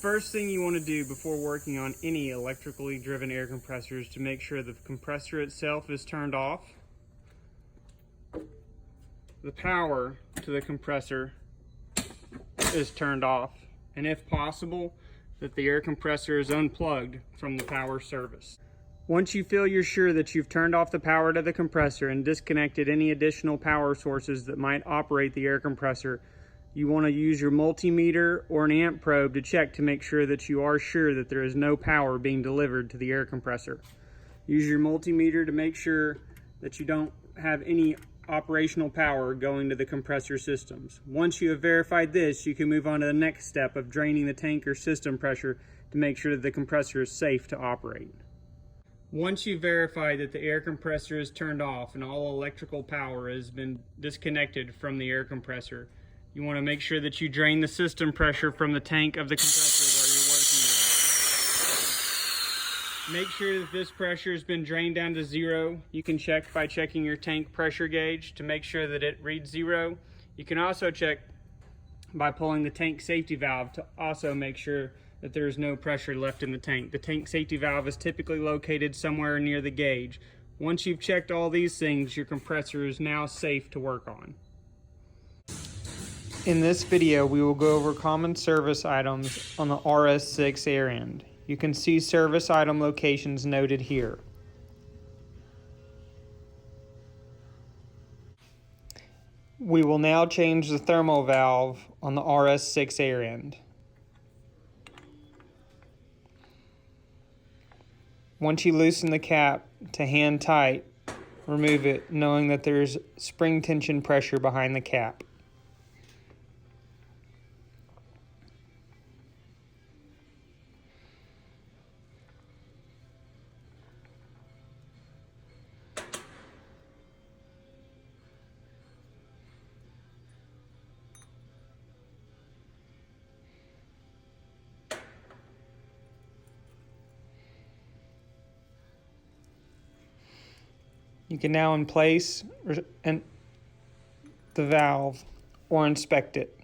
first thing you want to do before working on any electrically driven air compressor is to make sure the compressor itself is turned off, the power to the compressor is turned off, and if possible, that the air compressor is unplugged from the power service. Once you feel you're sure that you've turned off the power to the compressor and disconnected any additional power sources that might operate the air compressor, you want to use your multimeter or an amp probe to check to make sure that you are sure that there is no power being delivered to the air compressor. Use your multimeter to make sure that you don't have any operational power going to the compressor systems. Once you have verified this, you can move on to the next step of draining the tank or system pressure to make sure that the compressor is safe to operate. Once you've verified that the air compressor is turned off and all electrical power has been disconnected from the air compressor, you want to make sure that you drain the system pressure from the tank of the compressor where you're working with. Make sure that this pressure has been drained down to zero. You can check by checking your tank pressure gauge to make sure that it reads zero. You can also check by pulling the tank safety valve to also make sure that there is no pressure left in the tank. The tank safety valve is typically located somewhere near the gauge. Once you've checked all these things, your compressor is now safe to work on. In this video, we will go over common service items on the RS6 airend. You can see service item locations noted here. We will now change the thermovalve on the RS6 airend. Once you loosen the cap to hand tight, remove it, knowing that there's spring tension pressure behind the cap. You can now place the valve or inspect it.